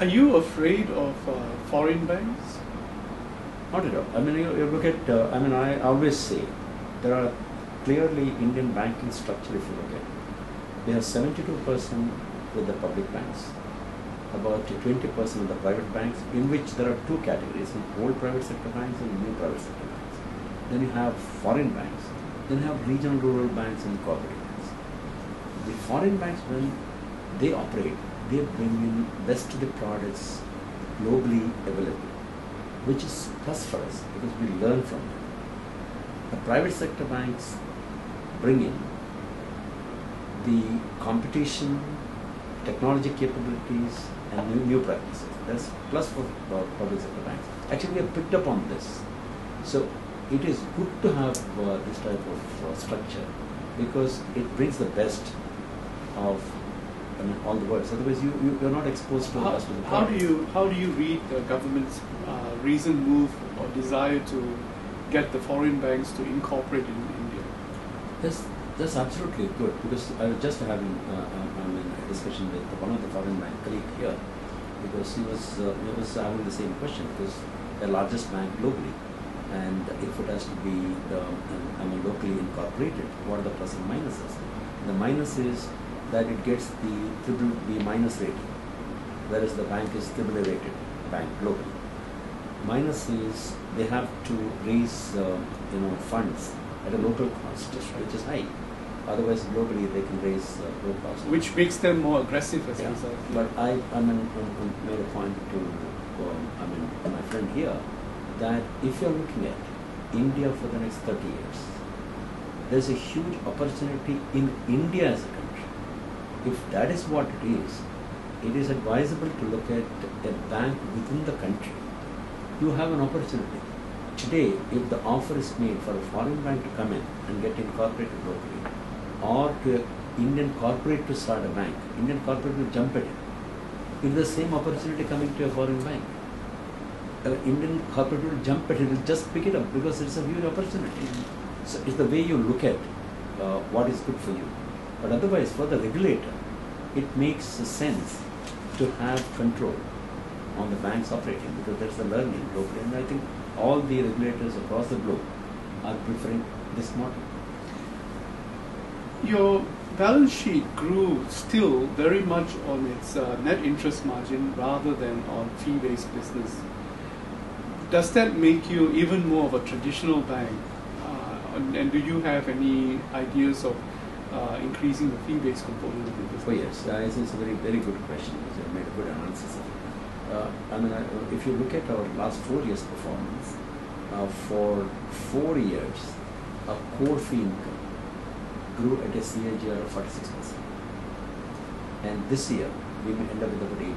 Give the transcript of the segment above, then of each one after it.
Are you afraid of foreign banks? Not at all. I mean, you look at, I always say, there are clearly Indian banking structure, if you look at, they have 72% with the public banks, about 20% of the private banks, in which there are two categories, old private sector banks and new private sector banks. Then you have foreign banks, then you have regional rural banks and corporate banks. The foreign banks, when they operate, they bring in best of the products globally available, which is plus for us because we learn from them. The private sector banks bring in the competition, technology capabilities, and new practices. That's plus for public sector banks. Actually, we have picked up on this. So it is good to have this type of structure because it brings the best of all the words. Otherwise, you're not exposed to the rest of the product. How do you read the government's recent move or desire to get the foreign banks to incorporate in India? That's absolutely good because I was just having a discussion with one of the foreign bank colleague here because he was having the same question because the largest bank globally, and if it has to be locally incorporated, what are the plus and minuses? The minus is that it gets the triple B minus rating, whereas the bank is triple A rated bank globally. Minus is they have to raise funds at a local cost, which is high. Otherwise, globally they can raise low cost. Which makes them more aggressive as a result. But I made a point to my friend here that if you're looking at India for the next 30 years, there's a huge opportunity in India as a country. If that is what it is advisable to look at a bank within the country. You have an opportunity. Today, if the offer is made for a foreign bank to come in and get incorporated locally, or to an Indian corporate to start a bank, Indian corporate will jump at it. If the same opportunity coming to a foreign bank, an Indian corporate will jump at it, will just pick it up because it's a huge opportunity. So it's the way you look at what is good for you. But otherwise, for the regulator, it makes sense to have control on the banks operating because that's the learning globally. And I think all the regulators across the globe are preferring this model. Your balance sheet grew still very much on its net interest margin rather than on fee-based business. Does that make you even more of a traditional bank? And do you have any ideas of increasing the fee-based component of the business? Oh yes, it's a very good question. You made a good analysis of it. If you look at our last 4 years' performance, for 4 years, our core fee income grew at a CAGR of 46%. And this year, we may end up with about 8%.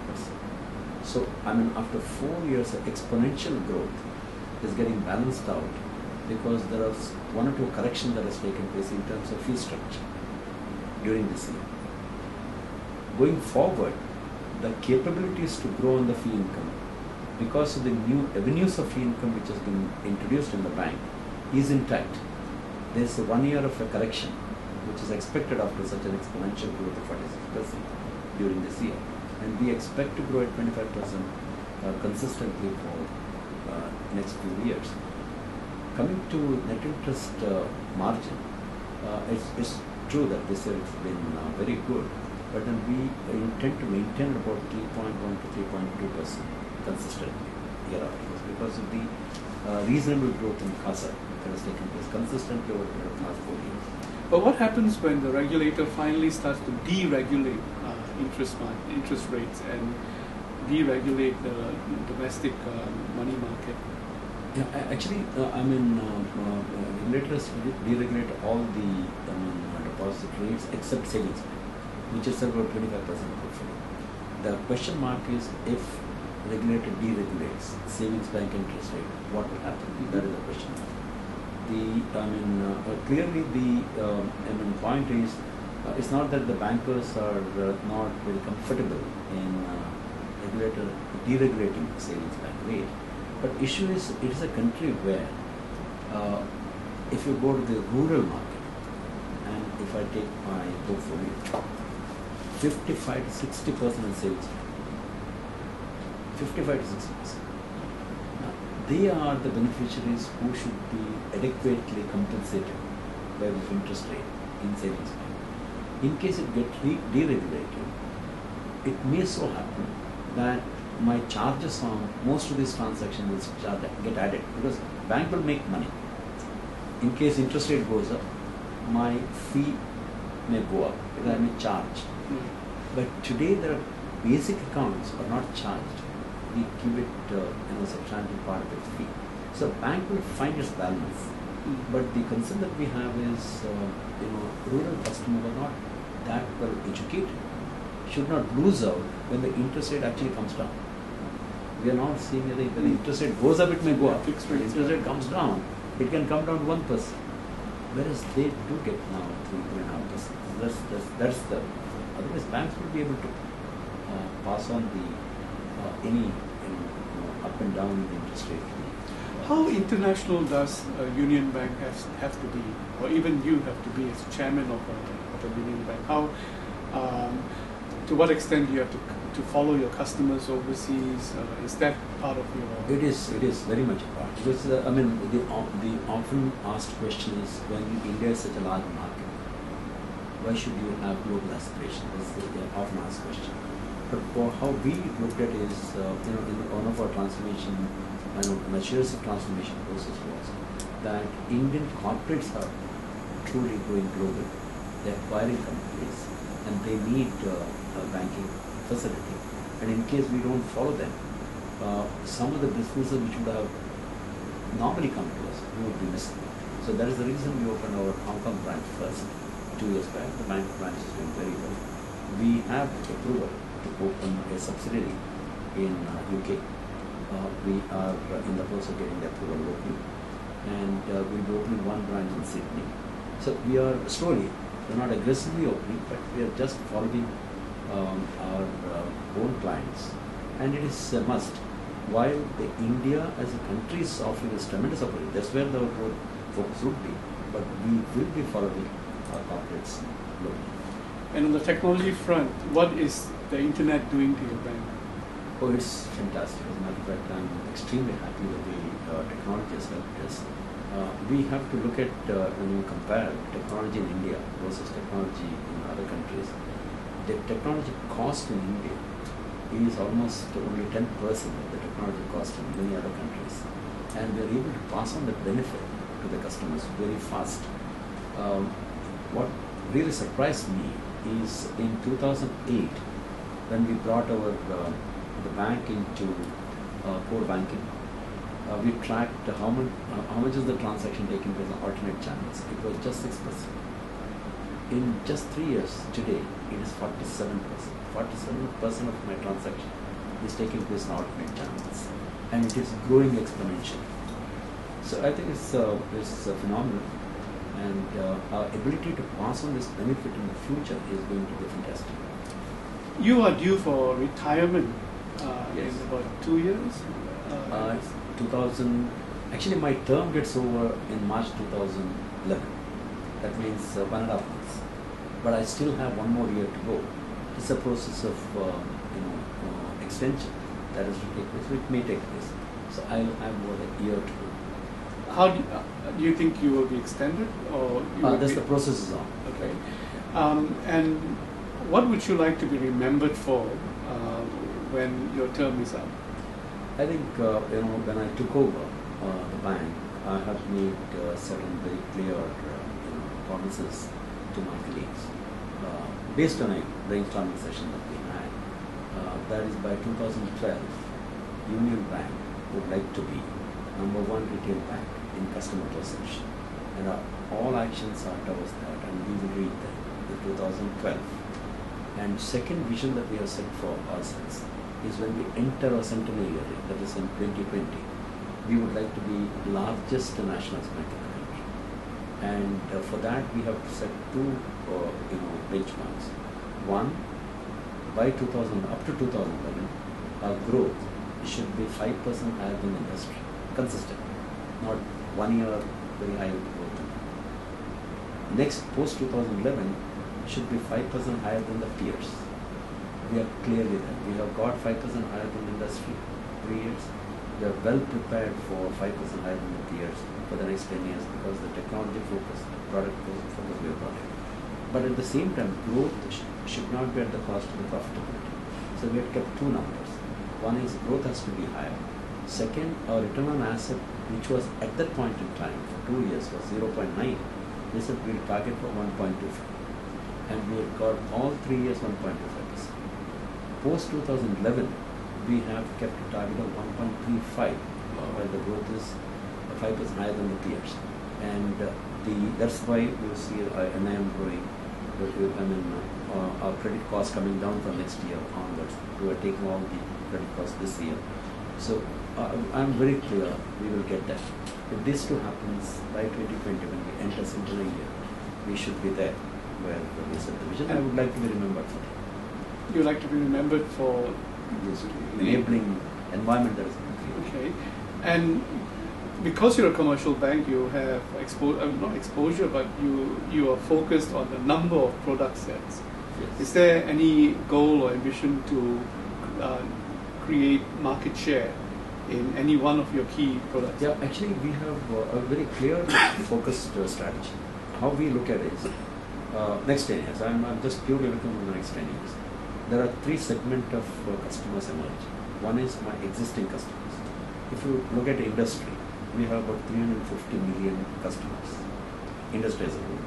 So, after 4 years of exponential growth is getting balanced out because there are one or two corrections that has taken place in terms of fee structure during this year. Going forward, the capabilities to grow on the fee income because of the new avenues of fee income which has been introduced in the bank is intact. There is 1 year of a correction which is expected after such an exponential growth of 46% during this year, and we expect to grow at 25% consistently for next few years. Coming to net interest margin, it's true that this year it's been very good, but then we intend to maintain about 3.1 to 3.2% consistently year after year because of the reasonable growth in CASA that has taken place consistently over the last 4 years. But what happens when the regulator finally starts to deregulate interest rates and deregulate the domestic money market? Yeah, actually, regulators deregulate all the deposit rates except savings bank, which is about 25% of portfolio. The question mark is if regulator deregulates savings bank interest rate, what will happen? That is the question mark. Clearly the point is it's not that the bankers are not very comfortable in regulator deregulating the savings bank rate, but issue is it is a country where if you go to the rural market and if I take my portfolio, 55 to 60% in savings bank, 55 to 60%. Now, they are the beneficiaries who should be adequately compensated by this interest rate in savings bank. In case it gets deregulated, it may so happen that my charges on most of these transactions will get added, because bank will make money. In case interest rate goes up, my fee may go up because I may charge. But today there are basic accounts are not charged. We give it substantial part of its fee. So bank will find its balance. But the concern that we have is rural customers are not that well educated, should not lose out when the interest rate actually comes down. We are not seeing when the interest rate goes up, it may go up. When the interest rate comes down, it can come down to 1%. Whereas they do get now 3.5%. That's the. Otherwise, banks would be able to pass on the any up and down in the interest rate. How international does a union bank have to be, or even you have to be as chairman of a union bank? How, to what extent do you have to follow your customers overseas? Is that part of your? It is very much a part. Because the often asked question is, when India is such a large market, why should you have global aspirations? That's the often asked question. But how we looked at is, in one of our transformation, matures transformation process was that Indian corporates are truly going global. They're acquiring companies and they need a banking facility. And in case we don't follow them, some of the businesses which would have normally come to us, we would be missing. So that is the reason we opened our Hong Kong branch first, 2 years back. The bank branch is doing very well. We have approval to open a subsidiary in UK. We are in the process of getting the approval locally, and we'll be opening one branch in Sydney. So we are slowly, we're not aggressively opening, but we are just following our own clients, and it is a must. While India as a country is offering this tremendous opportunity, that's where the focus would be, but we will be following our corporates globally. And on the technology front, what is the internet doing to your bank? Oh, it's fantastic. As a matter of fact, I'm extremely happy with the technology has helped us. We have to look at, when you compare technology in India versus technology in other countries, the technology cost in India is almost only 10% of the technology cost in many other countries. And we're able to pass on the benefit to the customers very fast. What really surprised me is in 2008, when we brought the bank into core banking, we tracked how much is the transaction taking place on alternate channels. It was just 6%. In just 3 years, today, it is 47%. 47% of my transaction is taking place on alternate channels, and it is growing exponentially. So I think it's phenomenal, and our ability to pass on this benefit in the future is going to be fantastic. You are due for retirement Yes. in about 2 years. actually my term gets over in March 2011. That means 1.5 months. But I still have 1 more year to go. It's a process of extension that is to take place. It may take place. So I'll have more than a year to go. How do you think you will be extended, or that's the process is on. Okay. And what would you like to be remembered for when your term is up? I think when I took over the bank, I have made certain very clear promises to my colleagues based on a brainstorming session that we had. That is, by 2012, Union Bank would like to be #1 retail bank in customer perception, and all actions are towards that, and we will reach them in 2012. And second vision that we have set for ourselves is when we enter our centenary year, that is in 2020, we would like to be largest nationalized bank in the country. And for that we have set 2 benchmarks. One, by 2000 up to 2011, our growth should be 5% higher than the industry, consistent, not 1 year very high growth. Next, post 2011, should be 5% higher than the peers. we are clearly there. We have got 5% higher than the industry 3 years. We are well prepared for 5% higher than the peers for the next 10 years because the technology focus, product focus we have brought in. But at the same time, growth should not be at the cost of the profitability. So we have kept two numbers. One is growth has to be higher. Second, our return on asset, which was at that point in time for 2 years was 0.9. We said we'll target for 1.25. And we have got all 3 years 1.25%. Post 2011, we have kept a target of 1.35, while the growth is 5% higher than the peers. And that's why you see NIM growing. Our credit costs coming down from next year onwards. We are taking all the credit costs this year. So I'm very clear we will get that. If this too happens by 2020, when we enter into the year, we should be there where we set the vision. I would like to be remembered for that. You like to be remembered for enabling environment that is created. Okay, and because you're a commercial bank, you have not exposure, but you are focused on the number of product sets. Yes. Is there any goal or ambition to create market share in any one of your key products? Yeah, actually we have a very clear focused strategy. How we look at it is next 10 years. I'm just purely looking at the next 10 years. There are 3 segments of customers emerging. One is my existing customers. If you look at the industry, we have about 350 million customers. Industry as a whole.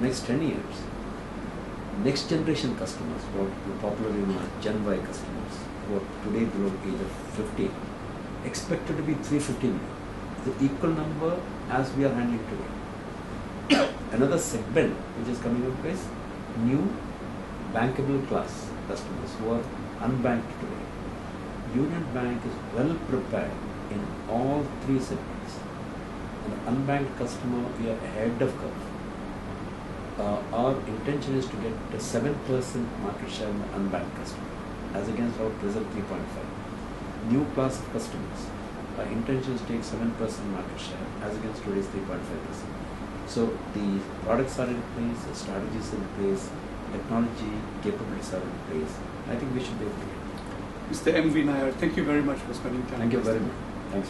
Next 10 years, next generation customers, what we popularly know as Gen Y customers, who are today below the age of 15, expected to be 350 million. The equal number as we are handling today. Another segment which is coming up is new bankable class customers who are unbanked today. Union Bank is well prepared in all 3 segments. An unbanked customer, we are ahead of curve. Our intention is to get a 7% market share in the unbanked customer, as against our present 3.5. New class of customers, our intention is to take 7% market share, as against today's 3.5%. So the products are in place, the strategies in place, technology capabilities are in place. I think we should be able to get it. Mr. MV Nair, thank you very much for spending time. Thank you very much. Thanks.